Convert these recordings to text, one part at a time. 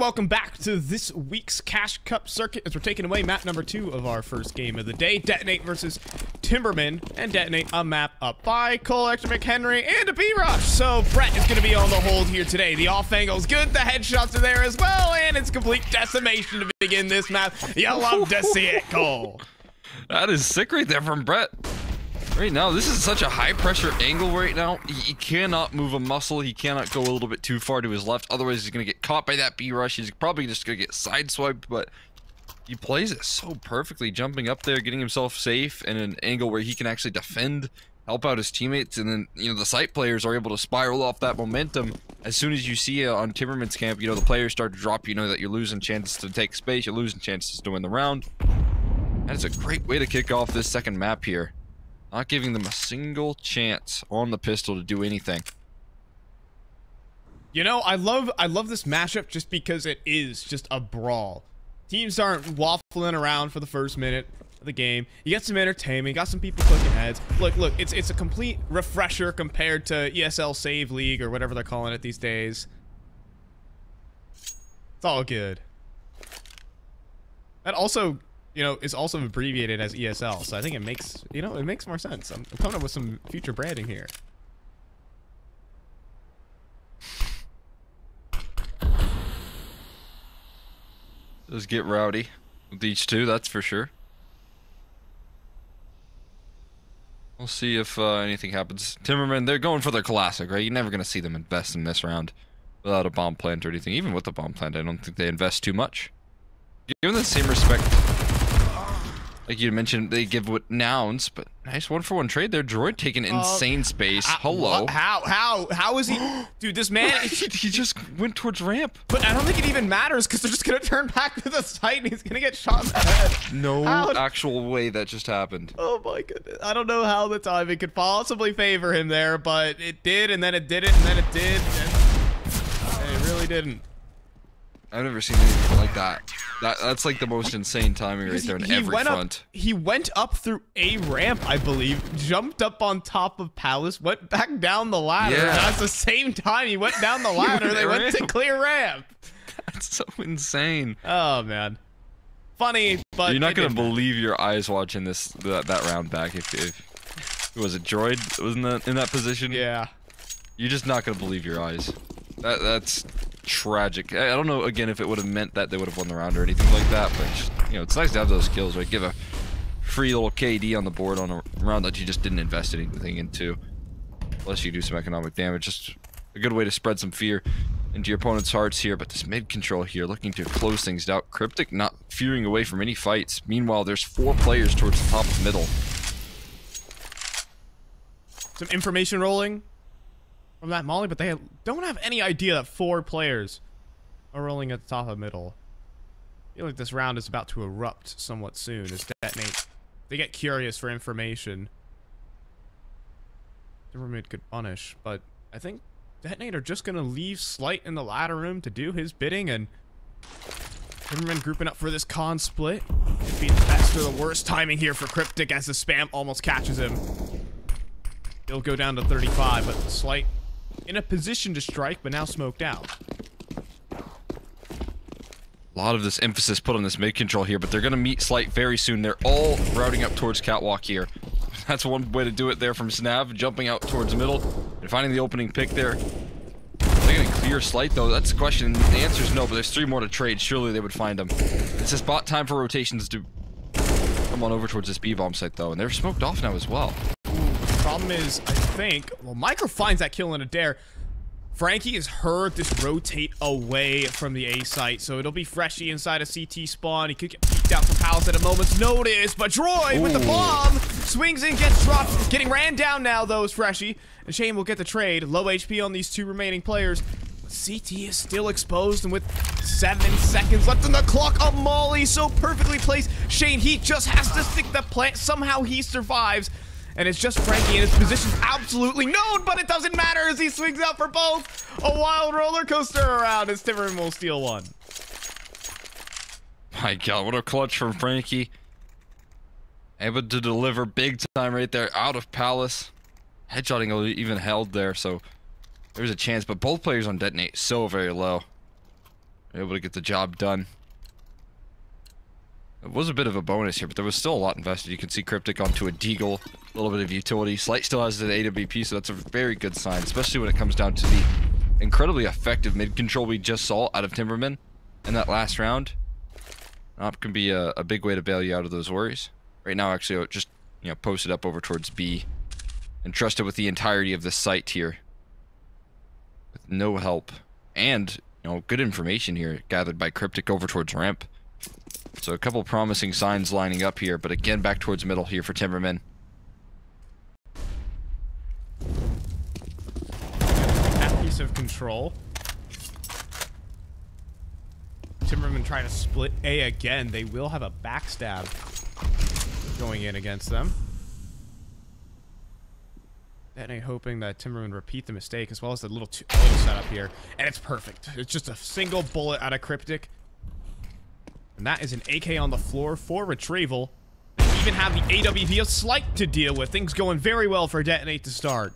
welcome back to this week's Cash Cup circuit as we're taking away map number 2 of our first game of the day, Detonate versus Timbermen, and Detonate a map up by Cole, Hector McHenry, and a Mirage. So Brett is going to be on the hold here today. The off angle's good, the headshots are there as well, and it's complete decimation to begin this map. You love to see it, Cole. That is sick right there from Brett. Right now, this is such a high pressure angle right now. He cannot move a muscle. He cannot go a little bit too far to his left. Otherwise, he's going to get caught by that B rush. He's probably just going to get sideswiped, but he plays it so perfectly, jumping up there, getting himself safe in an angle where he can actually defend, help out his teammates, and then, you know, the site players are able to spiral off that momentum. As soon as you see on Timberman's camp, you know, the players start to drop, you know that you're losing chances to take space, you're losing chances to win the round. That is a great way to kick off this second map here. Not giving them a single chance on the pistol to do anything. You know, I love this matchup just because it is just a brawl. Teams aren't waffling around for the first minute of the game. You get some entertainment, you got some people clicking heads. Look, it's a complete refresher compared to ESL Save League or whatever they're calling it these days. It's all good. That also, you know, is also abbreviated as ESL, so I think it makes, you know, it makes more sense. I'm coming up with some future branding here. Does get rowdy with each two, that's for sure. We'll see if anything happens. Timbermen, they're going for their classic, right? You're never going to see them invest in this round without a bomb plant or anything. Even with the bomb plant, I don't think they invest too much. Given the same respect, like you mentioned, they give with nouns, but nice 1-for-1 trade there. Droid taking insane space. Hello. How is he? Dude, this man, he just went towards ramp. But I don't think it even matters because they're just going to turn back to the site and he's going to get shot in the head. No actual way that just happened. Oh my goodness. I don't know how the timing could possibly favor him there, but it did, and then it didn't, and then it did, and it really didn't. I've never seen anything like that. That's like the most insane timing right there in every front. He went up through a ramp, I believe, jumped up on top of Palace, went back down the ladder. Yeah. And at the same time he went down the ladder, they went to clear ramp. That's so insane. Oh man, funny, but you're not gonna believe your eyes watching that round back. If was it Droid wasn't in that position? Yeah. You're just not gonna believe your eyes. That's tragic. I don't know again if it would have meant that they would have won the round or anything like that, but just, you know, it's nice to have those kills, right? Give a free little KD on the board on a round that you just didn't invest anything into, unless you do some economic damage. Just a good way to spread some fear into your opponent's hearts here. But this mid control here, looking to close things out. Cryptic not fearing away from any fights. Meanwhile, there's 4 players towards the top of the middle. Some information rolling from that Molly, but they don't have any idea that 4 players are rolling at the top of middle. I feel like this round is about to erupt somewhat soon as Detonate, they get curious for information. Timberman could punish, but I think Detonate are just gonna leave Slight in the ladder room to do his bidding, and Timberman grouping up for this con split. It'd be the best or the worst timing here for Cryptic as the spam almost catches him. He'll go down to 35, but Slight in a position to strike, but now smoked out. A lot of this emphasis put on this mid control here, but they're going to meet Slight very soon. They're all routing up towards Catwalk here. That's one way to do it there from Snav, jumping out towards the middle and finding the opening pick there. Are they going to clear Slight though? That's the question. The answer is no, but there's 3 more to trade. Surely they would find them. It's just bot time for rotations to come on over towards this B-bomb site though, and they're smoked off now as well. Problem is, I think, well, Micro finds that kill in a dare. Frankie has heard this rotate away from the A site, so it'll be Freshie inside a CT spawn. He could get peeked out from Palace at a moment's notice, but Droid with the bomb swings in, gets dropped, getting ran down now though is Freshie, and Shane will get the trade. Low HP on these 2 remaining players. CT is still exposed, and with 7 seconds left on the clock, a molly so perfectly placed. Shane, he just has to stick the plant. Somehow he survives. And it's just Frankie, and his position's absolutely known, but it doesn't matter as he swings out for both. A wild roller coaster around as Timberman will steal one. My God, what a clutch from Frankie. Able to deliver big time right there out of Palace. Headshotting even held there, so there's a chance, but both players on Detonate so very low. able to get the job done. It was a bit of a bonus here, but there was still a lot invested. You can see Cryptic onto a Deagle, a little bit of utility. Slight still has the AWP, so that's a very good sign, especially when it comes down to the incredibly effective mid control we just saw out of Timbermen in that last round. Op can be a big way to bail you out of those worries. Right now, actually, just posted up over towards B and trusted with the entirety of the site here, with no help and good information here gathered by Cryptic over towards ramp. So a couple promising signs lining up here, but again back towards middle here for Timbermen. That piece of control. Timbermen trying to split A again. They will have a backstab going in against them. Detonate hoping that Timbermen repeat the mistake, as well as the little setup here. And it's perfect. It's just a single bullet out of Cryptic. And that is an AK on the floor for retrieval. They even have the AWP of Slight to deal with. Things going very well for Detonate to start.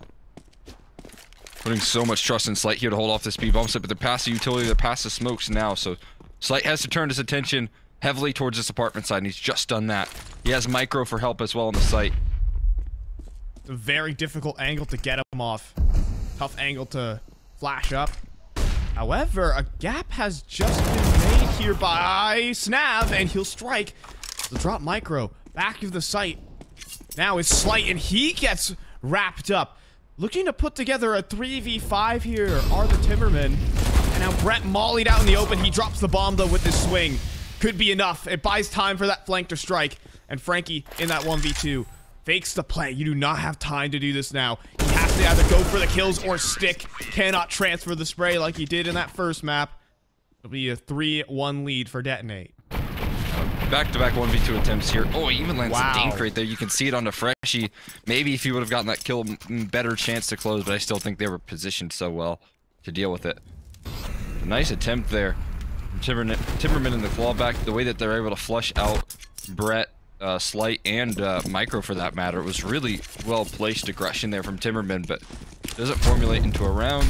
Putting so much trust in Slight here to hold off this B bomb set, but they're past the utility, they're past the smokes now, so Slight has to turn his attention heavily towards this apartment side, and he's just done that. He has Micro for help as well on the site. It's a very difficult angle to get him off. Tough angle to flash up. However, a gap has just been made here by Snav, and he'll strike. He'll drop Micro back of the site. Now is Slight, and he gets wrapped up. Looking to put together a 3v5 here are the Timbermen. And now Brett mollied out in the open. He drops the bomb, though, with his swing. Could be enough. It buys time for that flank to strike. And Frankie in that 1v2 fakes the play. You do not have time to do this now. He has to either go for the kills or stick. Cannot transfer the spray like he did in that first map. It'll be a 3-1 lead for Detonate. Back-to-back 1v2 attempts here. Oh, he even lands Wow. a dink right there. You can see it on the freshie. Maybe if he would have gotten that kill, better chance to close, but I still think they were positioned so well to deal with it. A nice attempt there. Timbermen in the clawback, the way that they're able to flush out Brett, Slight, and Micro for that matter. It was really well-placed aggression there from Timbermen, but doesn't formulate into a round.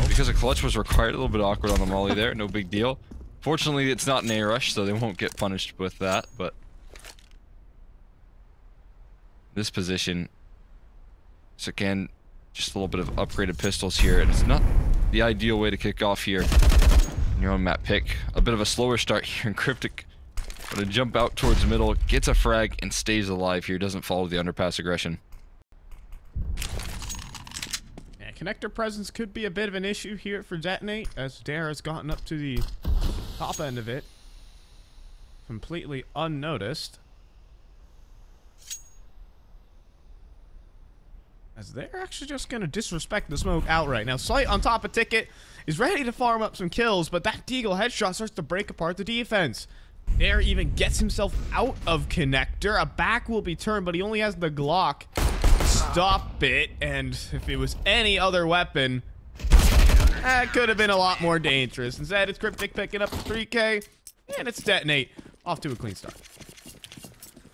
Because a clutch was required. A little bit awkward on the molly there. No big deal. Fortunately, it's not an A rush, so they won't get punished with that, but this position, so again, just a little bit of upgraded pistols here, and it's not the ideal way to kick off here in your own map pick. A bit of a slower start here, and Cryptic gonna jump out towards the middle, gets a frag, and stays alive here, doesn't follow the underpass aggression. Yeah, connector presence could be a bit of an issue here for Detonate, as Dare has gotten up to the top end of it completely unnoticed, as they're actually just gonna disrespect the smoke outright. Now Slight on top of Ticket is ready to farm up some kills, but that Deagle headshot starts to break apart the defense. Dare even gets himself out of connector. A back will be turned, but he only has the Glock to stop it, and if it was any other weapon, that could have been a lot more dangerous. Instead, it's Cryptic picking up the 3K, and it's Detonate off to a clean start.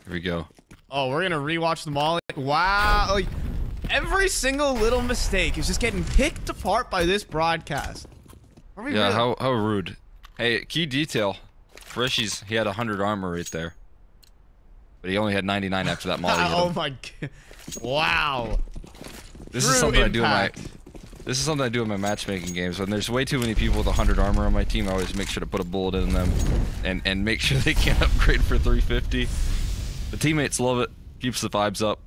Here we go. Oh, we're gonna rewatch them all. Wow, like every single little mistake is just getting picked apart by this broadcast. Yeah, how rude. Hey, key detail. Freshie's, he had 100 armor right there, but he only had 99 after that molly. Oh my god! Wow. This is something I do in my. This is something I do in my matchmaking games. When there's way too many people with 100 armor on my team, I always make sure to put a bullet in them and make sure they can't upgrade for 350. The teammates love it. Keeps the vibes up.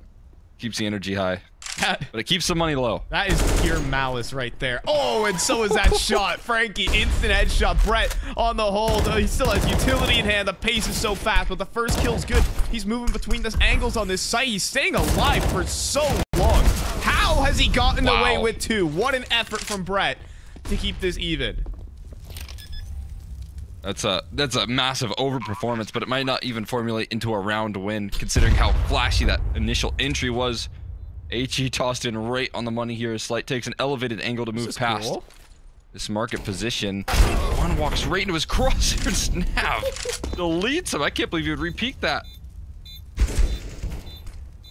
Keeps the energy high. But it keeps the money low. That is pure malice right there. Oh, and so is that shot. Frankie, instant headshot. Brett on the hold. He still has utility in hand. The pace is so fast, but the first kill's good. He's moving between the angles on this site. He's staying alive for so long. How has he gotten away with two? What an effort from Brett to keep this even. That's a massive overperformance, but it might not even formulate into a round win, considering how flashy that initial entry was. HE tossed in right on the money here. Slight takes an elevated angle to move past this market position. One walks right into his crosshair. Snap. Deletes him. I can't believe he would repeat that.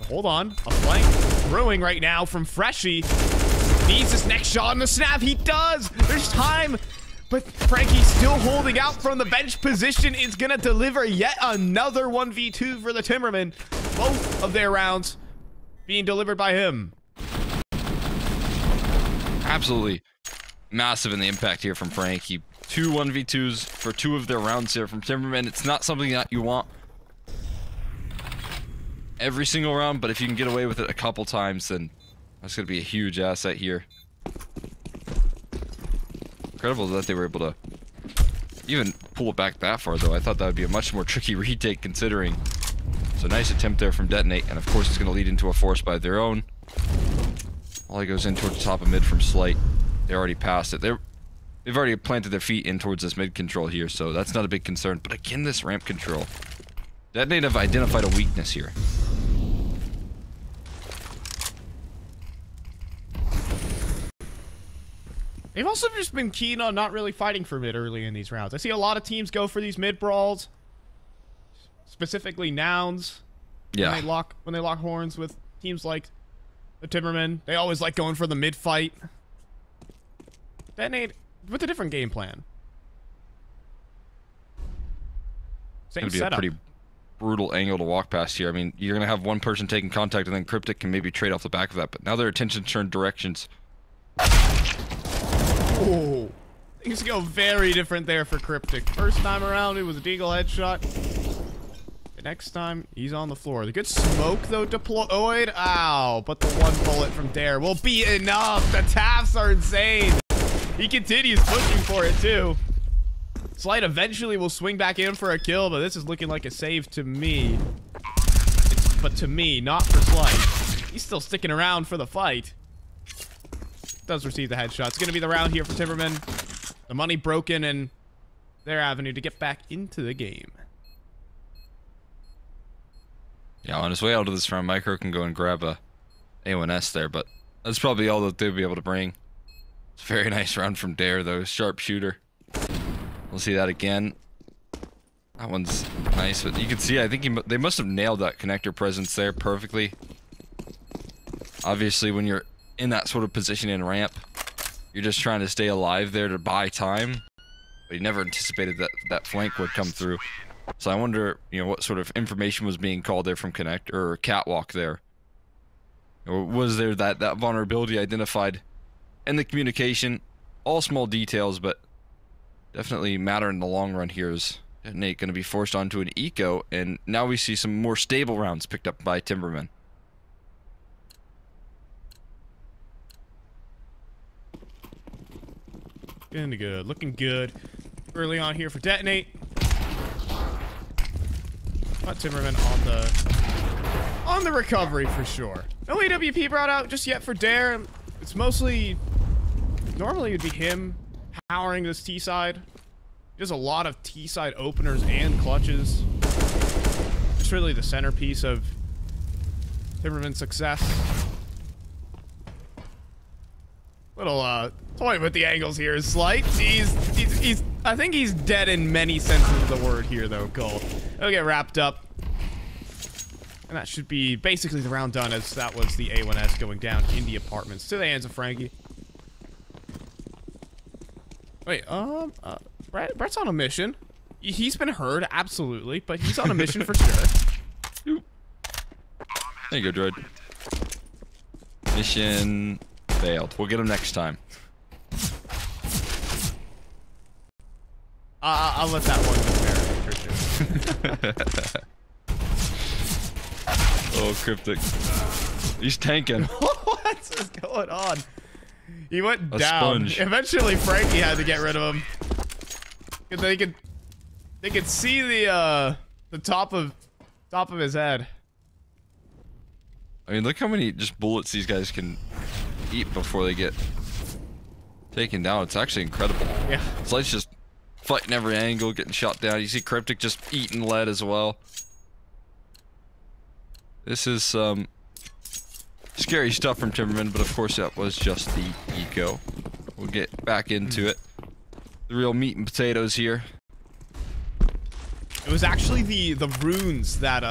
Hold on. A flank brewing right now from Freshie. Needs his next shot on the snap. He does. There's time. But Frankie still holding out from the bench position is going to deliver yet another 1v2 for the Timbermen. Both of their rounds being delivered by him. Absolutely massive in the impact here from Frankie. 2 1v2s for 2 of their rounds here from Timbermen. It's not something that you want every single round, but if you can get away with it a couple times, then that's going to be a huge asset here. Incredible that they were able to even pull it back that far, though. I thought that would be a much more tricky retake considering. So nice attempt there from Detonate, and of course it's going to lead into a force by their own. Ollie goes in towards the top of mid from Slight. They already passed it. They've already planted their feet in towards this mid control here, so that's not a big concern. But again, this ramp control. Detonate have identified a weakness here. They've also just been keen on not really fighting for mid early in these rounds. I see a lot of teams go for these mid brawls, specifically Nouns. Yeah. When they lock horns with teams like the Timbermen, they always like going for the mid fight. Detonate with a different game plan. Same It's gonna be setup. a pretty brutal angle to walk past here. I mean, you're gonna have one person taking contact, and then Cryptic can maybe trade off the back of that. But now their attention turned directions. Oh, things go very different there for Cryptic. First time around, it was a deagle headshot. The next time, he's on the floor. The good smoke, though, deployed. Ow, but the one bullet from Dare will be enough. The taps are insane. He continues pushing for it, too. Slight eventually will swing back in for a kill, but this is looking like a save to me. But to me, not for Slight. He's still sticking around for the fight. Does receive the headshot. It's going to be the round here for Timbermen. The money broken and their avenue to get back into the game. Yeah, on his way out of this round, Micro can go and grab a A1S there, but that's probably all that they'll be able to bring. It's a very nice round from Dare, though. Sharpshooter. We'll see that again. That one's nice, but you can see, I think they must have nailed that connector presence there perfectly. Obviously, when you're in that sort of position in ramp, you're just trying to stay alive there to buy time, but you never anticipated that that flank would come through. So I wonder, you know, what sort of information was being called there from Connect or Catwalk there, or was there that vulnerability identified in the communication? All small details, but definitely matter in the long run. Here is Detonate going to be forced onto an eco, and now we see some more stable rounds picked up by Timbermen. Looking good. Looking good. Early on here for Detonate. But Timbermen on the recovery for sure. No AWP brought out just yet for Dare. It's mostly, normally it'd be him powering this T side. He does a lot of T side openers and clutches. It's really the centerpiece of Timbermen's success. Little toy with the angles here is Slight. He's I think he's dead in many senses of the word here though, Cole. He'll get wrapped up. And that should be basically the round done, as that was the A1S going down in the apartments to the hands of Frankie. Wait, Brett's on a mission. He's been heard, absolutely, but he's on a mission for sure. There you go, Droid. Mission failed. We'll get him next time. I'll let that one go there, Christian. Oh, Cryptic. He's tanking. What's going on? He went A down. sponge. Eventually, Frankie had to get rid of him. They could see the top of his head. I mean, look how many just bullets these guys can eat before they get taken down. It's actually incredible. Yeah. Slight's just fighting every angle, getting shot down. You see Cryptic just eating lead as well. This is scary stuff from Timbermen, but of course that was just the eco. We'll get back into it. The real meat and potatoes here. It was actually the runes that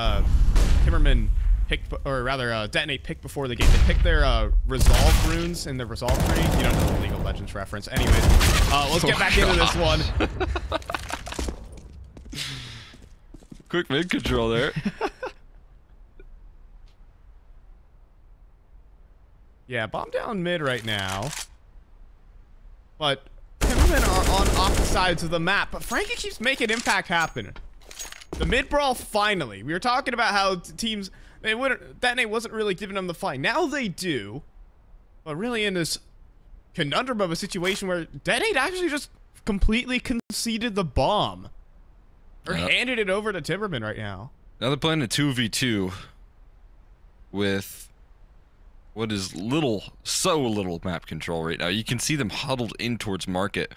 Timbermen picked, or rather, Detonate picked before the game. They picked their resolve runes in the resolve tree. You don't know the League of Legends reference. Anyways, let's get back into this one. Quick mid control there. Yeah, bomb down mid right now. But timbermen are on opposite sides of the map. But Frankie keeps making impact happen. The mid brawl finally. We were talking about how teams, Detonate wasn't really giving them the fight. Now they do. But really in this conundrum of a situation where Detonate actually just completely conceded the bomb. Or handed it over to timbermen right now. Now they're playing a 2v2 with what is so little map control right now. You can see them huddled in towards market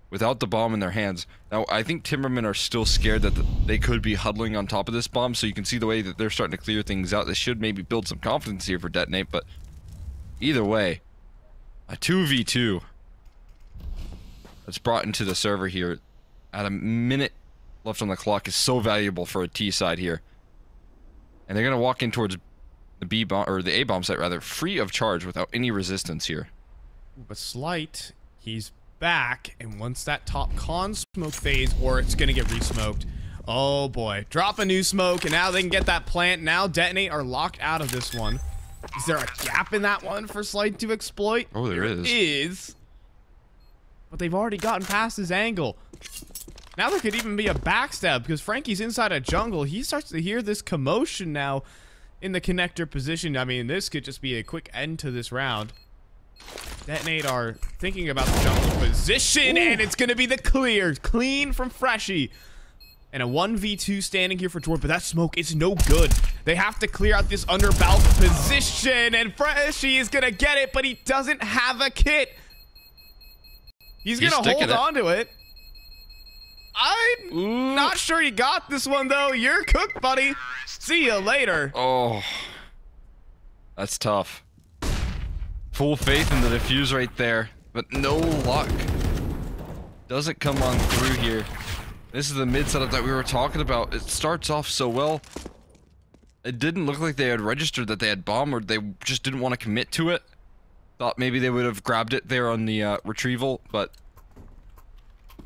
without the bomb in their hands. Now, I think timbermen are still scared that they could be huddling on top of this bomb, so you can see the way that they're starting to clear things out. They should maybe build some confidence here for Detonate, but either way, a 2v2 that's brought into the server here at a minute left on the clock is so valuable for a T side here. And they're going to walk in towards the B bomb, or the A bomb site rather, free of charge without any resistance here. But Slight, he's back, and once that top con smoke phase, or it's going to get re-smoked. Oh boy, drop a new smoke, and now they can get that plant. Now Detonate are locked out of this one. Is there a gap in that one for Slight to exploit? Oh, there is. But they've already gotten past his angle. Now there could even be a backstab because Frankie's inside a jungle. He starts to hear this commotion now in the connector position. I mean, this could just be a quick end to this round. Detonate are thinking about the jungle position, and it's going to be the clear. Clean from Freshie. And a 1v2 standing here for Jordan, but that smoke is no good. They have to clear out this underbelt position, and Freshie is going to get it, but he doesn't have a kit. He's going to hold on to it. I'm not sure you got this one, though. You're cooked, buddy. See you later. Oh, that's tough. Full faith in the defuse right there, but no luck. Doesn't come on through here. This is the mid setup that we were talking about. It starts off so well. It didn't look like they had registered that they had bomb, or they just didn't want to commit to it. Thought maybe they would have grabbed it there on the retrieval, but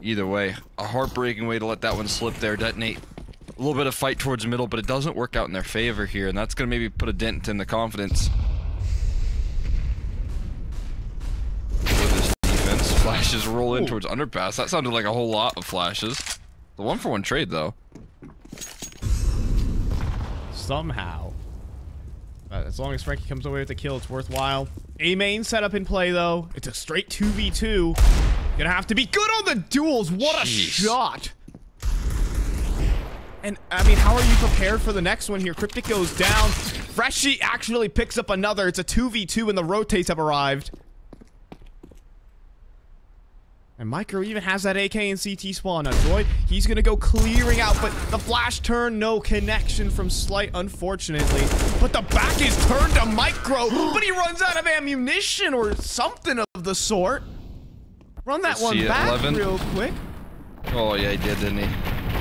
either way, a heartbreaking way to let that one slip there. Detonate a little bit of fight towards the middle, but it doesn't work out in their favor here, and that's going to maybe put a dent in the confidence. With this defense, flashes roll in towards underpass. That sounded like a whole lot of flashes. The 1-for-1 trade, though. Somehow. But as long as Frankie comes away with the kill, it's worthwhile. A main setup in play, though. It's a straight 2v2. Gonna have to be good on the duels. What a shot. And, I mean, how are you prepared for the next one here? Cryptic goes down. Freshie actually picks up another. It's a 2v2, and the rotates have arrived. And Micro even has that AK and CT spawn. Now, Droid, he's going to go clearing out, but the flash turn, no connection from Slight, unfortunately. But the back is turned to Micro, but he runs out of ammunition or something of the sort. Run that one back real quick. Oh, yeah, he did, didn't he?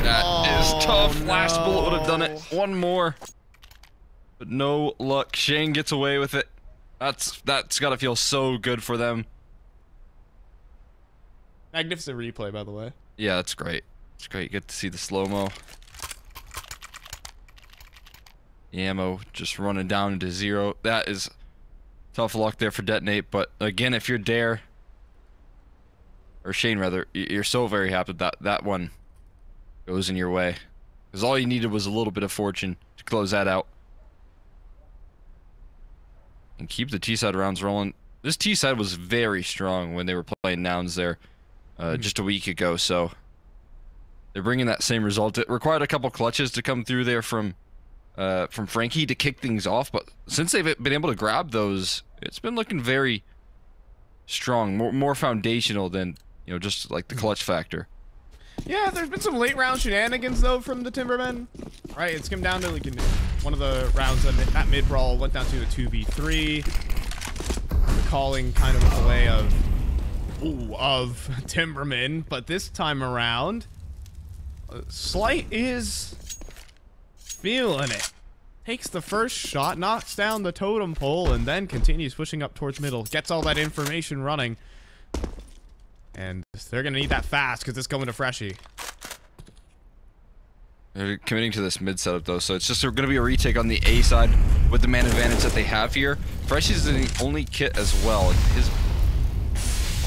That is tough. Last bullet would have done it. One more. But no luck. Shane gets away with it. That's got to feel so good for them. Magnificent replay, by the way. Yeah, that's great. It's great. You get to see the slow-mo. The ammo just running down into 0. That is tough luck there for Detonate. But again, if you're Dare, or Shane rather, you're so very happy that that one goes in your way. Because all you needed was a little bit of fortune to close that out. And keep the T-side rounds rolling. This T-side was very strong when they were playing Nouns there. Just a week ago, so they're bringing that same result. It required a couple clutches to come through there from Frankie to kick things off, but since they've been able to grab those, it's been looking very strong, more foundational than, you know, just like the clutch factor. Yeah, there's been some late round shenanigans though from the timbermen. Right, it's come down to like one of the rounds that mid brawl went down to a 2v3, recalling kind of the way of timbermen, but this time around, Slight is feeling it. Takes the first shot, knocks down the totem pole, and then continues pushing up towards middle. Gets all that information running. And they're going to need that fast because it's going to freshie. They're committing to this mid setup though, so it's just going to be a retake on the A side with the man advantage that they have here. Freshie's the only kit as well. His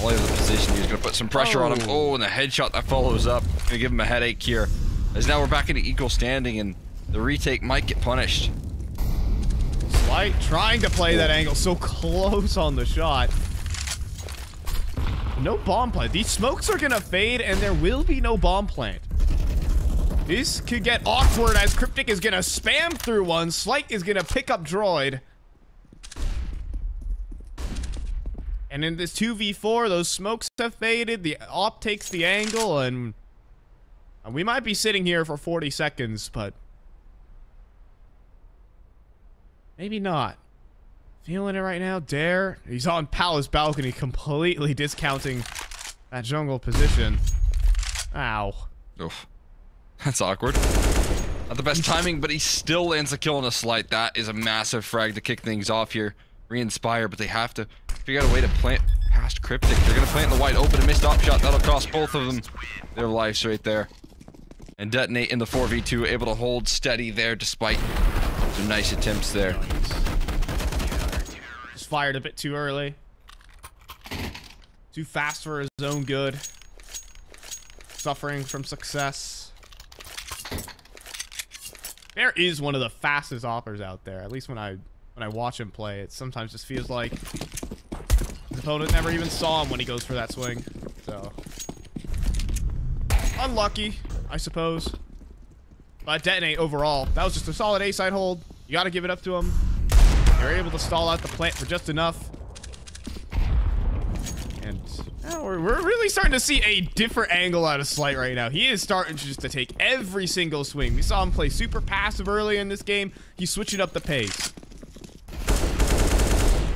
only other position, he's going to put some pressure on him. Oh, and the headshot that follows up. Going to give him a headache here. As now we're back into equal standing, and the retake might get punished. Slight trying to play that angle, so close on the shot. No bomb plant. These smokes are gonna fade, and there will be no bomb plant. This could get awkward as Cryptic is gonna spam through one. Slight is gonna pick up Droid. And in this 2v4, those smokes have faded. The op takes the angle, and we might be sitting here for 40 seconds, but maybe not. Feeling it right now. Dare. He's on Palace balcony, completely discounting that jungle position. Ow. Oof. That's awkward. Not the best timing, but he still lands a kill on a Slight. That is a massive frag to kick things off here. Re-inspire, but they have to figure out a way to plant past Cryptic. They're going to plant in the wide open. A missed op shot. That'll cost both of them their lives right there. And Detonate in the 4v2, able to hold steady there despite some nice attempts there. Just fired a bit too early. Too fast for his own good. Suffering from success. There is one of the fastest oppers out there. At least when I watch him play, it sometimes just feels like his opponent never even saw him when he goes for that swing. So unlucky, I suppose. But Detonate overall, that was just a solid A-side hold. You got to give it up to him. They're able to stall out the plant for just enough. And we're really starting to see a different angle out of Slight right now. He is starting just to take every single swing. We saw him play super passive early in this game. He's switching up the pace.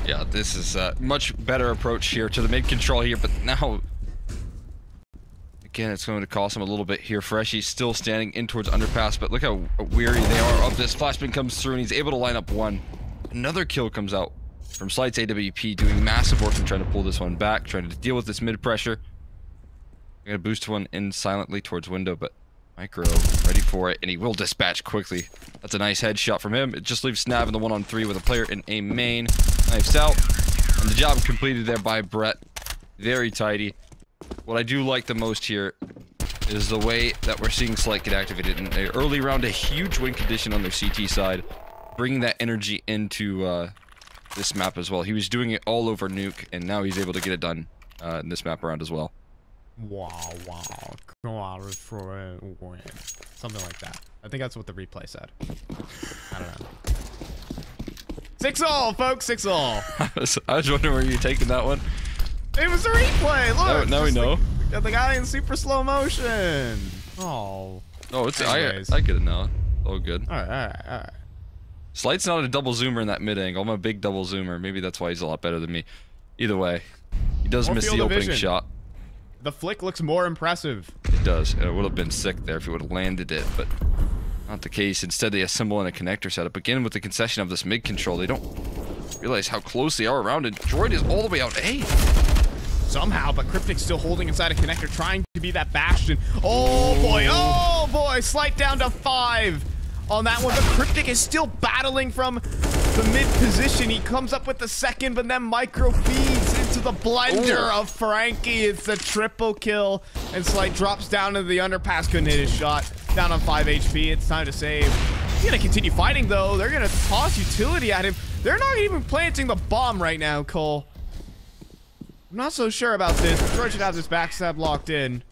Yeah, this is a much better approach here to the mid control here, but now again, it's going to cost him a little bit here. Freshie's still standing in towards underpass, but look how weary they are of this. Flashbang comes through, and he's able to line up one. Another kill comes out from Slight's AWP, doing massive work and trying to pull this one back, trying to deal with this mid pressure. We're going to boost one in silently towards window, but Micro ready for it, and he will dispatch quickly. That's a nice headshot from him. It just leaves Snav in the 1-on-3 with a player in a main. Knifes out, and the job completed there by Brett. Very tidy. What I do like the most here is the way that we're seeing Slight get activated in an early round, a huge win condition on their CT side, bringing that energy into this map as well. He was doing it all over Nuke, and now he's able to get it done in this map around as well. Wow. Something like that. I think that's what the replay said. I don't know. 6-all, folks, 6-all. I was wondering where you're taking that one. It was a replay. Look. Now we know. Got the guy in super slow motion. Oh. Oh, it's I get it now. Oh, good. All right. Slight's not a double zoomer in that mid angle. I'm a big double zoomer. Maybe that's why he's a lot better than me. Either way, he does miss the opening shot. The flick looks more impressive. It does. It would have been sick there if he would have landed it, but not the case. Instead, they assemble in a connector setup. Again, with the concession of this mid control, they don't realize how close they are around it. Droid is all the way out A. Somehow, but Cryptic's still holding inside a connector, trying to be that bastion. Oh boy, Slight down to 5 on that one, but Cryptic is still battling from the mid position. He comes up with the second, but then Micro feeds into the blender of Frankie. It's a triple kill, and Slight drops down into the underpass, couldn't hit his shot. Down on 5 HP, it's time to save. He's gonna continue fighting though. They're gonna toss utility at him. They're not even planting the bomb right now, Cole. I'm not so sure about this. Detroit should have this backstab locked in.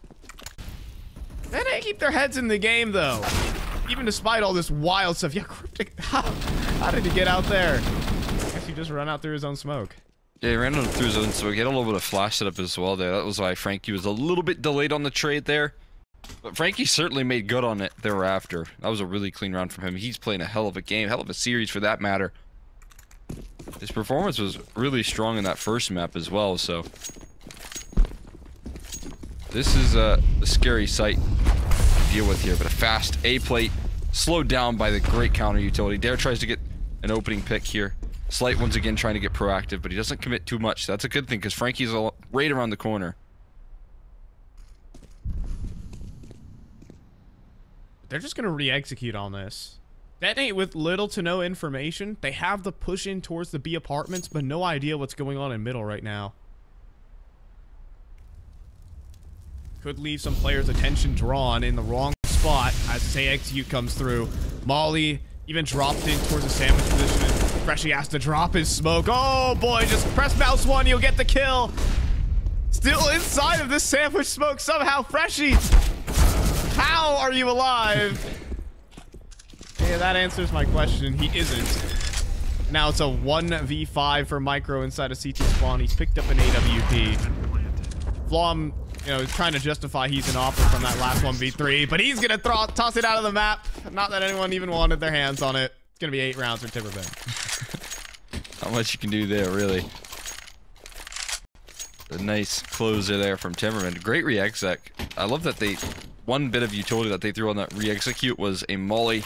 They didn't keep their heads in the game, though. Even despite all this wild stuff. Yeah, Cryptic, how did he get out there? I guess he just ran out through his own smoke. Yeah, he ran out through his own smoke. He had a little bit of flash setup as well there. That was why Frankie was a little bit delayed on the trade there. But Frankie certainly made good on it thereafter. That was a really clean round from him. He's playing a hell of a game, hell of a series for that matter. His performance was really strong in that first map as well, so this is a scary sight to deal with here, but a fast A plate slowed down by the great counter utility. Dare tries to get an opening pick here. Slight once again trying to get proactive, but he doesn't commit too much. That's a good thing because Frankie's right around the corner. They're just gonna re-execute on this. Detonate with little to no information. They have the push in towards the B apartments, but no idea what's going on in middle right now. Could leave some players' attention drawn in the wrong spot as say execute comes through. Molly even dropped in towards the sandwich position, and Freshie has to drop his smoke. Oh boy, just press mouse 1, you'll get the kill. Still inside of this sandwich smoke somehow. Freshie, how are you alive? Yeah, that answers my question. He isn't. Now it's a 1v5 for Micro inside of CT spawn. He's picked up an AWP. Flom, you know, is trying to justify he's an offer from that last 1v3, but he's gonna toss it out of the map. Not that anyone even wanted their hands on it. It's gonna be 8 rounds for timbermen. Not much you can do there, really. A nice closer there from timbermen. Great re-exec. I love that one bit of utility that they threw on that re-execute was a molly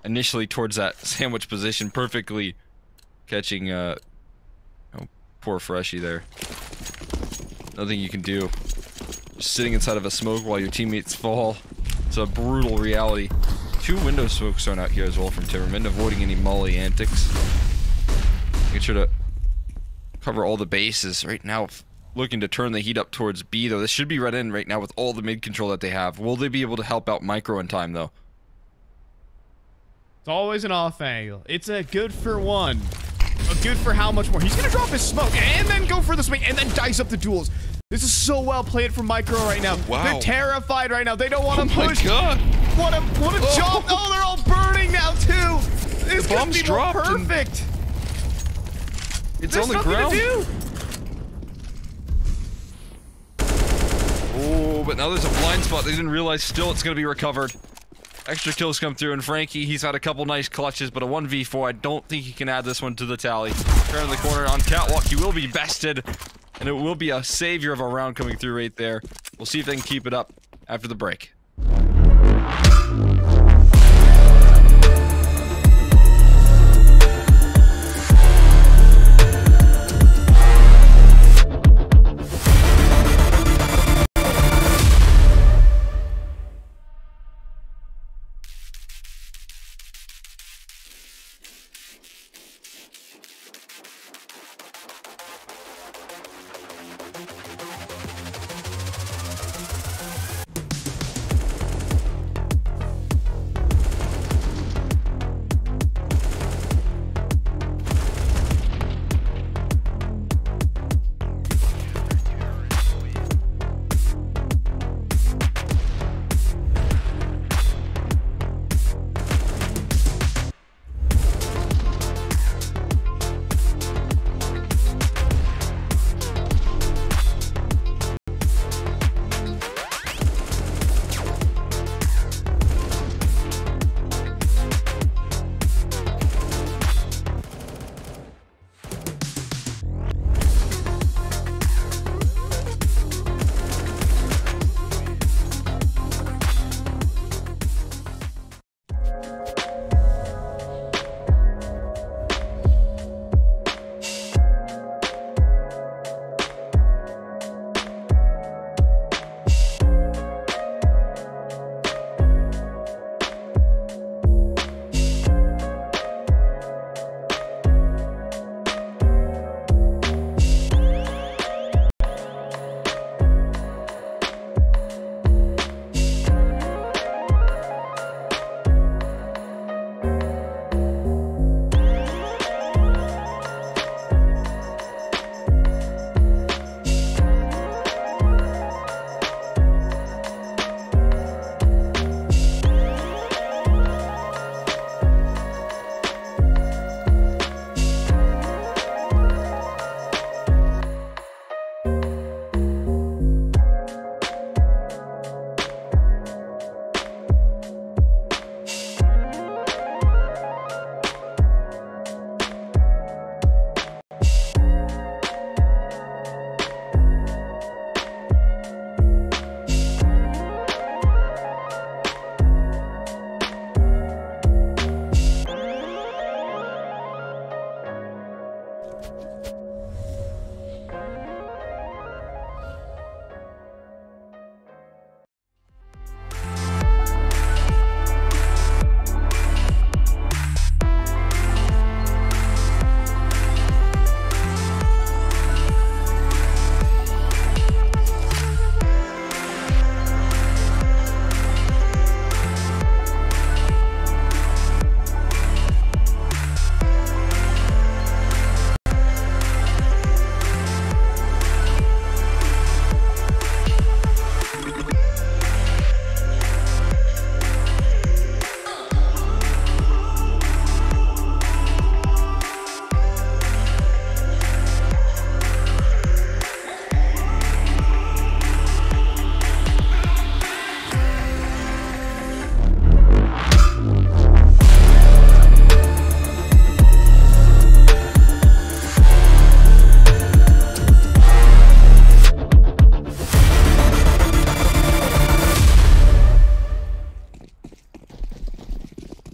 initially towards that sandwich position, perfectly catching oh, poor Freshie there. Nothing you can do. Just sitting inside of a smoke while your teammates fall. It's a brutal reality. 2 window smokes thrown out here as well from timbermen, avoiding any molly antics. Making sure to cover all the bases right now. Looking to turn the heat up towards B, though. This should be right in right now with all the mid control that they have. Will they be able to help out Micro in time, though? It's always an off angle. It's a good for 1. A good for how much more? He's going to drop his smoke and then go for the swing and then dice up the duels. This is so well played from Micro right now. Wow. They're terrified right now. They don't want to push. Oh my god. What a jump. Oh, they're all burning now, too. This could be more perfect. It's There's on the nothing ground. to do. Oh, but now there's a blind spot. They didn't realize still it's going to be recovered. Extra kills come through, and Frankie, he's had a couple nice clutches, but a 1v4, I don't think he can add this one to the tally. Turn the corner on catwalk, he will be bested, and it will be a savior of a round coming through right there. We'll see if they can keep it up after the break.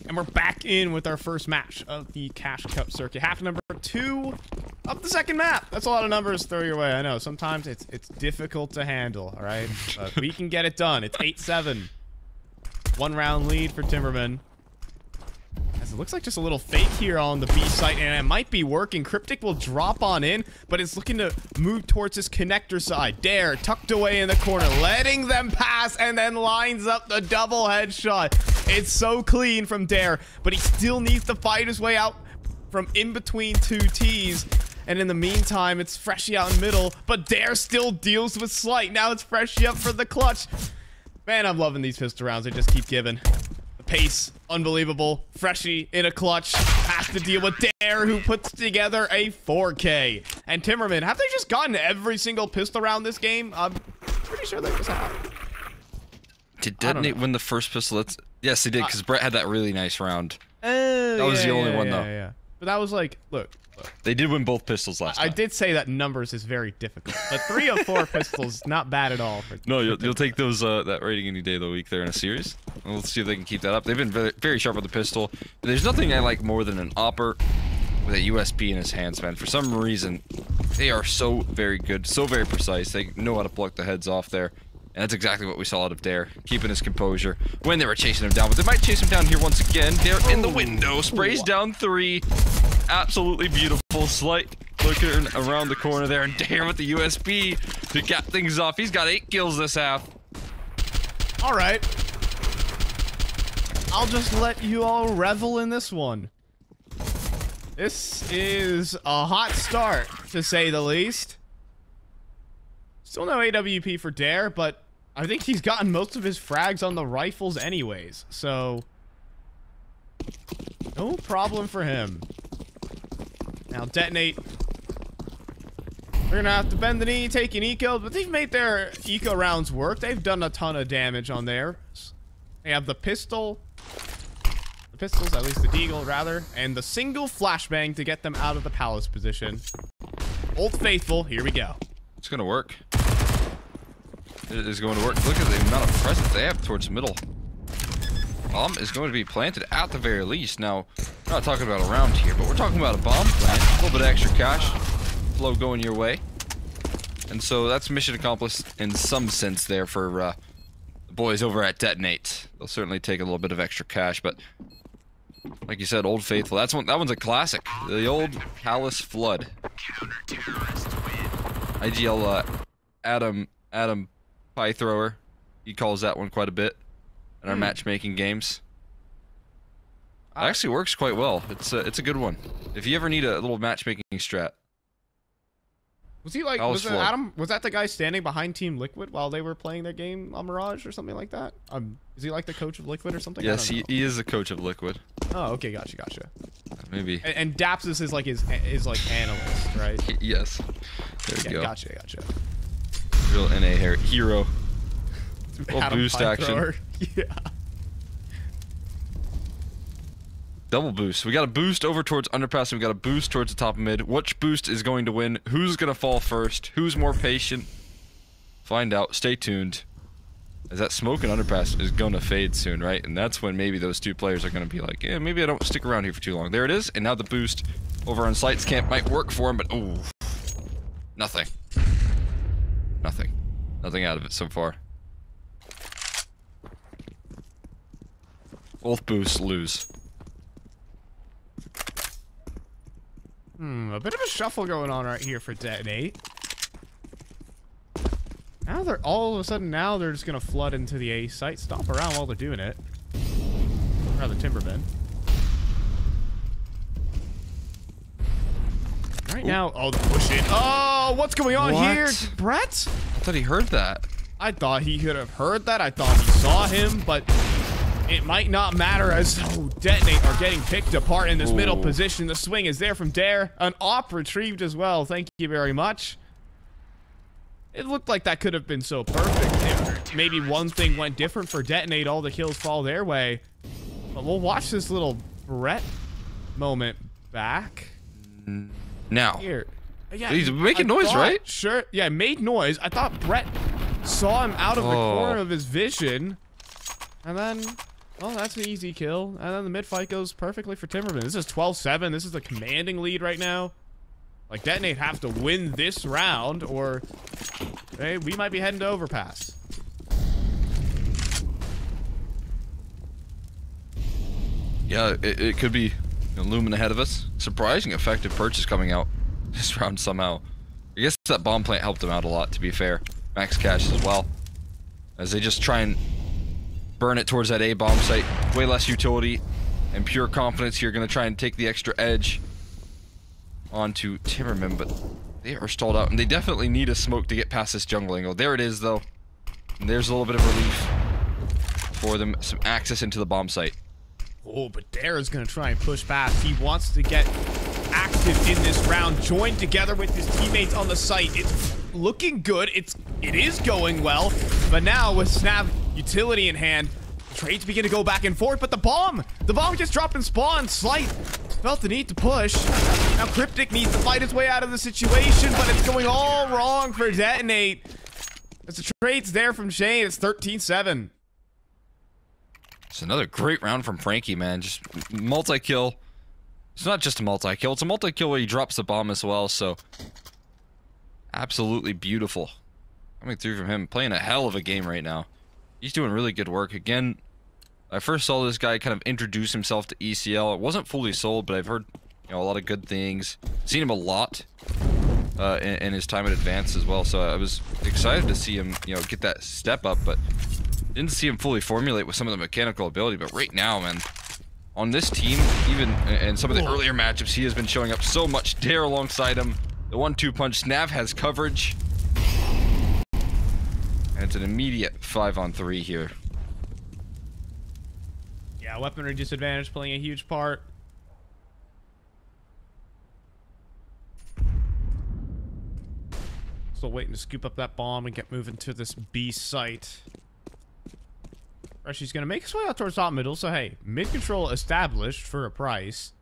And we're back in with our first match of the Cash Cup circuit. Half number 2 of the second map. That's a lot of numbers to throw your way. I know, sometimes it's difficult to handle, all right? But we can get it done. It's 8-7. 1 round lead for Timbermen. As it looks like just a little fake here on the B site, and it might be working. Cryptic will drop on in, but it's looking to move towards his connector side. Dare tucked away in the corner, letting them pass, and then lines up the double headshot. It's so clean from Dare, but he still needs to fight his way out from in between 2 T's. And in the meantime, it's Freshie out in middle, but Dare still deals with Slight. Now it's Freshie up for the clutch. Man, I'm loving these pistol rounds. They just keep giving. The pace, unbelievable. Freshie in a clutch. Has to deal with Dare, who puts together a 4K. And Timbermen, have they just gotten every single pistol round this game? I'm pretty sure they just have. Did Detonate win the first pistol? Yes, they did, because Brett had that really nice round. That was the only one, though. Yeah. But that was like, look. They did win both pistols last time. I did say that numbers is very difficult, but 3 of 4 pistols, not bad at all. No, you'll take those that rating any day of the week there in a series. We'll see if they can keep that up. They've been very, very sharp with the pistol. There's nothing I like more than an opper with a USB in his hands, man. For some reason, they are so very good, so very precise. They know how to pluck the heads off there. And that's exactly what we saw out of Dare, keeping his composure when they were chasing him down. But they might chase him down here once again. Dare in the window, sprays down 3. Absolutely beautiful. Slight looking around the corner there, and Dare with the USB to cap things off. He's got 8 kills this half. All right. I'll just let you all revel in this one. This is a hot start, to say the least. Still no AWP for Dare, but I think he's gotten most of his frags on the rifles anyways, so no problem for him. Now Detonate, we're gonna have to bend the knee, take an eco, but they've made their eco rounds work. They've done a ton of damage on theirs. They have the pistols, at least the deagle rather, and the single flashbang to get them out of the palace position. Old Faithful, here we go. It's gonna work. It is going to work. Look at the amount of presence they have towards the middle. Bomb is going to be planted at the very least. Now, we're not talking about a round here, but we're talking about a bomb plant. A little bit of extra cash flow going your way. And so that's mission accomplished in some sense there for the boys over at Detonate. They'll certainly take a little bit of extra cash, but like you said, Old Faithful. That one's a classic. The old Palace Flood. IGL Adam Pie Thrower, he calls that one quite a bit in our matchmaking games. It actually works quite well. It's a good one. If you ever need a little matchmaking strat. Was he like, was that the guy standing behind Team Liquid while they were playing their game on Mirage or something like that? Is he like the coach of Liquid or something? Yes, he is the coach of Liquid. Oh, okay, gotcha. Maybe. And Daps is his like analyst, right? Yes. There we go. Gotcha. Real NA hero. Little boost action. Thrower. Yeah. Double boost. We got a boost over towards underpass, and we got a boost towards the top of mid. Which boost is going to win? Who's going to fall first? Who's more patient? Find out. Stay tuned. As that smoke and underpass is going to fade soon, right? And that's when maybe those 2 players are going to be like, yeah, maybe I don't stick around here for too long. There it is. And now the boost over on Slight's camp might work for him, but ooh. Nothing. Nothing out of it so far. Both boosts lose. A bit of a shuffle going on right here for Detonate. Now they're all of a sudden they're just gonna flood into the A site. Stomp around while they're doing it. Rather Timbermen. Right now, oh, the push in. Oh, what's going on here, Brett? I thought he heard that. I thought he could have heard that. I thought he saw him, but it might not matter as Detonate are getting picked apart in this middle position. The swing is there from Dare. An op retrieved as well. Thank you very much. It looked like that could have been so perfect if maybe one thing went different for Detonate. All the kills fall their way. But we'll watch this little Brett moment back. Now. Here. Yeah, he's making noise, right? Sure. Yeah, made noise. I thought Brett saw him out of the corner of his vision. And then Oh, that's an easy kill. And then the mid fight goes perfectly for Timberman. This is 12-7. This is a commanding lead right now. Like, Detonate have to win this round, or hey, we might be heading to overpass. Yeah, it could be looming ahead of us. Surprising effective purchase coming out this round somehow. I guess that bomb plant helped them out a lot, to be fair. Max cash as well. As they just try and burn it towards that A bomb site. Way less utility and pure confidence here. Going to try and take the extra edge onto Timbermen, but they are stalled out. And they definitely need a smoke to get past this jungle angle. There it is, though. And there's a little bit of relief for them. Some access into the bomb site. Oh, but Dare is going to try and push past. He wants to get active in this round, joined together with his teammates on the site. It's looking good. It is going well, but now with Snap utility in hand, trades begin to go back and forth, but the bomb gets dropped in spawn. Slight felt the need to push. Now Cryptic needs to fight his way out of the situation, but it's going all wrong for Detonate. As the trade's there from Shane, it's 13-7. It's another great round from Frankie, man. Just multi-kill. It's not just a multi-kill, it's a multi-kill where he drops the bomb as well, so absolutely beautiful. Coming through from him, playing a hell of a game right now. He's doing really good work. Again, I first saw this guy kind of introduce himself to ECL. It wasn't fully sold, but I've heard, a lot of good things. Seen him a lot in his time at Advanced as well, so I was excited to see him, get that step up, but didn't see him fully formulate with some of the mechanical ability. But right now, man, on this team, even in some of the earlier matchups, he has been showing up so much. Dare alongside him. The 1-2 punch. Snav has coverage. And it's an immediate 5-on-3 here. Yeah, weaponry disadvantage playing a huge part. Still waiting to scoop up that bomb and get moving to this B site. Freshie's gonna make his way out towards top middle, so hey, mid control established for a price.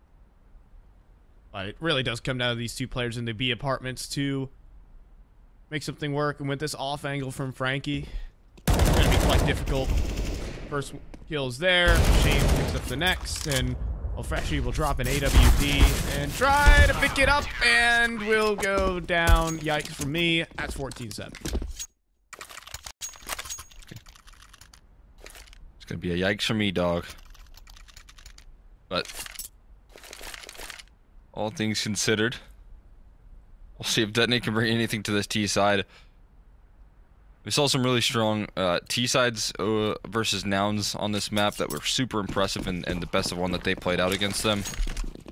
But it really does come down to these two players in the B apartments to make something work, and with this off angle from Frankie, it's gonna be quite difficult. First kill's there, Shane picks up the next, and Freshie will drop an AWP and try to pick it up, and will go down. Yikes for me. That's 14-7. It's gonna be a yikes for me, dog. But all things considered, we'll see if Detonate can bring anything to this T side. We saw some really strong T sides versus Nouns on this map that were super impressive, and the best of one that they played out against them.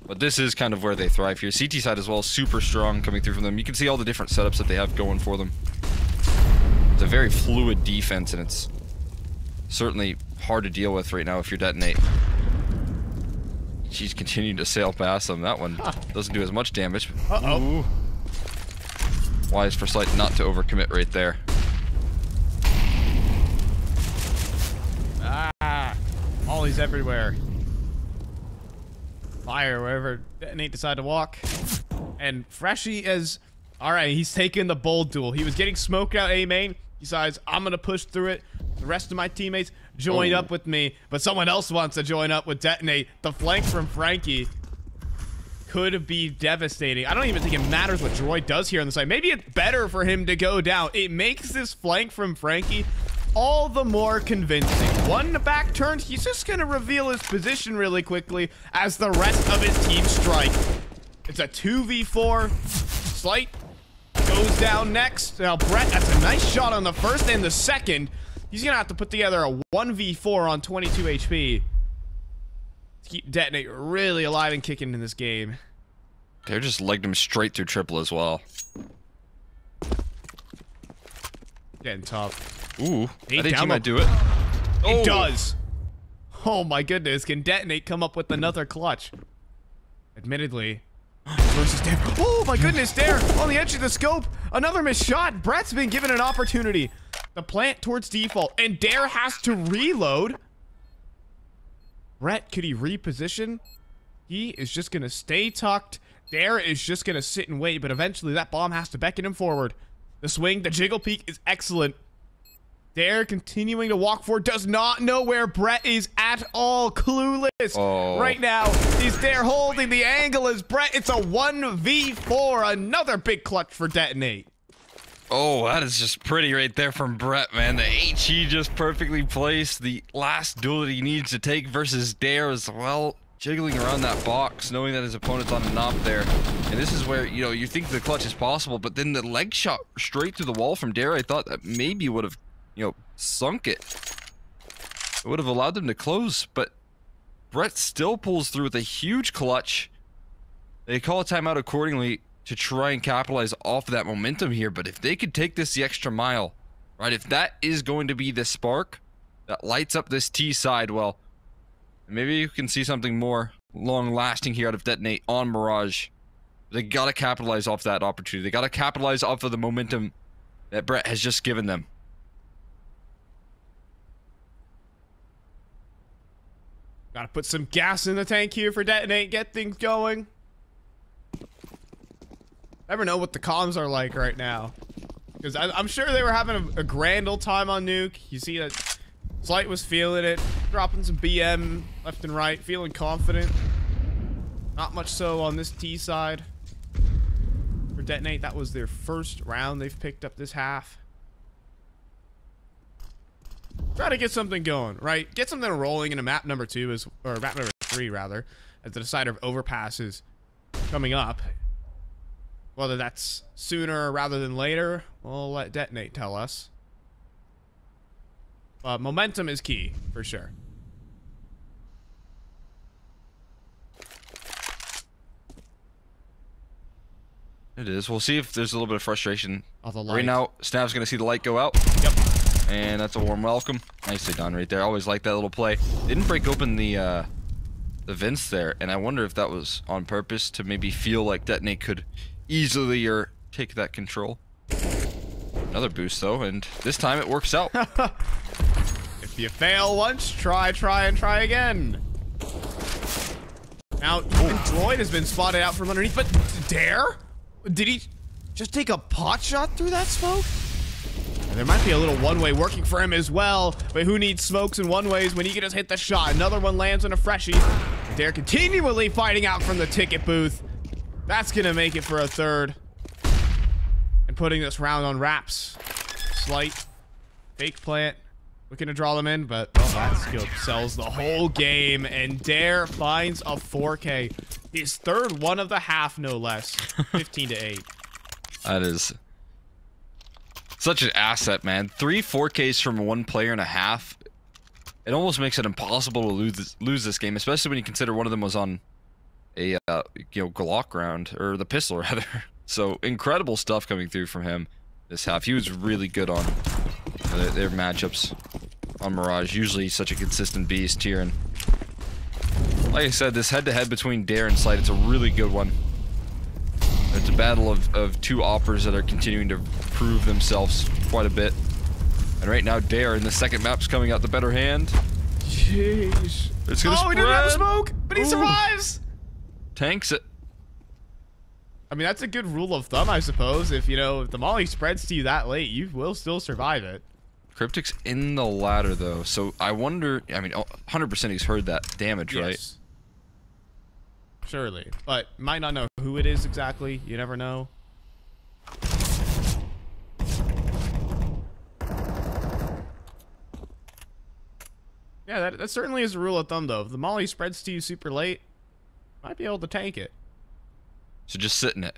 But this is kind of where they thrive here. CT side as well, super strong coming through from them. You can see all the different setups that they have going for them. It's a very fluid defense, and it's certainly hard to deal with right now if you're Detonate. She's continuing to sail past them. That one doesn't do as much damage. Uh-oh. Wise for Slight not to overcommit right there. Molly's everywhere. Fire wherever Detonate decide to walk. And Freshie is... Alright, he's taking the bold duel. He was getting smoked out A main. He decides, I'm gonna push through it. The rest of my teammates join up with me. But someone else wants to join up with Detonate. The flank from Frankie could be devastating. I don't even think it matters what Droid does here on the side. Maybe it's better for him to go down. It makes this flank from Frankie all the more convincing. One back turn, he's just gonna reveal his position really quickly as the rest of his team strike. It's a 2v4. Slight goes down next. Now Brett, that's a nice shot on the first and the second. He's gonna have to put together a 1v4 on 22 HP to keep Detonate really alive and kicking in this game. They're just legged him straight through triple as well. Getting tough. Ooh, I think he might do it. It does. Oh my goodness, can Detonate come up with another clutch? Admittedly. Versus Dare. Oh my goodness, Dare on the edge of the scope. Another missed shot. Brett's been given an opportunity. The plant towards default, and Dare has to reload. Brett, could he reposition? He is just gonna stay tucked. Dare is just gonna sit and wait, but eventually that bomb has to beckon him forward. The swing, the jiggle peek is excellent. Dare continuing to walk forward, does not know where Brett is at all. Clueless right now. Is Dare holding the angle as Brett? It's a 1v4. Another big clutch for Detonate. Oh, that is just pretty right there from Brett, man. The HE just perfectly placed. The last duel that he needs to take versus Dare as well. Jiggling around that box, knowing that his opponent's on a knob there. And this is where, you know, you think the clutch is possible, but then the leg shot straight through the wall from Dare, I thought that maybe would have, you know, sunk it. It would have allowed them to close, but Brett still pulls through with a huge clutch. They call a timeout accordingly to try and capitalize off of that momentum here, but if they could take this the extra mile, right, if that is going to be the spark that lights up this T side, well, maybe you can see something more long-lasting here out of Detonate on Mirage. They gotta capitalize off that opportunity. They gotta capitalize off of the momentum that Brett has just given them. Gotta put some gas in the tank here for Detonate, get things going. Never know what the comms are like right now. Because I'm sure they were having a grand old time on Nuke. You see that Slight was feeling it, dropping some BM left and right, feeling confident. Not much so on this T side. For Detonate, that was their first round they've picked up this half. Try to get something going, right? Get something rolling in a map number 2, or map number 3 rather, as the decider of overpasses coming up. Whether that's sooner rather than later, we'll let Detonate tell us. Momentum is key, for sure. It is. We'll see if there's a little bit of frustration. Oh, the light. Right now, Snav's going to see the light go out. Yep. And that's a warm welcome. Nicely done right there. Always like that little play. Didn't break open the vents there, and I wonder if that was on purpose to maybe feel like Detonate could easily take that control. Another boost though, and this time it works out. If you fail once, try again. Now, even Droid has been spotted out from underneath, but Dare? Did he just take a pot shot through that smoke? And there might be a little one-way working for him as well, but who needs smokes and one-ways when he can just hit the shot? Another one lands on a freshie. Dare continually fighting out from the ticket booth. That's gonna make it for a third. And putting this round on wraps. Slight. Fake plant. Looking to draw them in, but that scope sells the whole game, and Dare finds a 4K. His third one of the half, no less. 15-8. That is such an asset, man. 3 4Ks from one player and a half. It almost makes it impossible to lose this game, especially when you consider one of them was on a you know, Glock round, or the pistol rather. So incredible stuff coming through from him this half. He was really good on their matchups on Mirage. Usually such a consistent beast here, and like I said, this head-to-head between Dare and Slight, it's a really good one. It's a battle of 2 operas that are continuing to prove themselves quite a bit. And right now, Dare in the second map's coming out the better hand. Jeez. It's gonna spread. He didn't have smoke, but he survives. Tanks it. I mean, that's a good rule of thumb, I suppose. If, you know, if the molly spreads to you that late, you will still survive it. Cryptic's in the ladder, though, so I wonder... I mean, 100% he's heard that damage, yes. Right? Surely. But might not know who it is exactly. You never know. Yeah, that certainly is a rule of thumb, though. If the molly spreads to you super late, might be able to tank it. So just sit in it.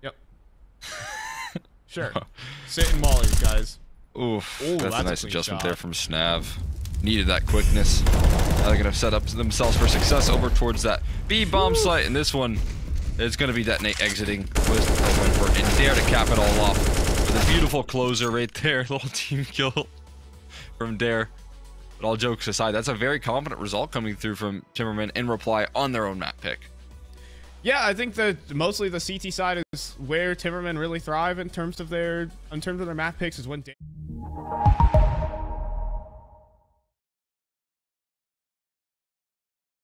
Yep. Sure. Sit in mollies, guys. Oof. Ooh, that's a nice clean adjustment shot. there from Snav. Needed that quickness. Now they're going to set up themselves for success over towards that B-bomb site. And this one is going to be Detonate exiting with and Dare to cap it all off with a beautiful closer right there. Little team kill from Dare. But all jokes aside, that's a very confident result coming through from Timbermen in reply on their own map pick. Yeah, I think that mostly the CT side is where Timbermen really thrive in terms of their map picks, is when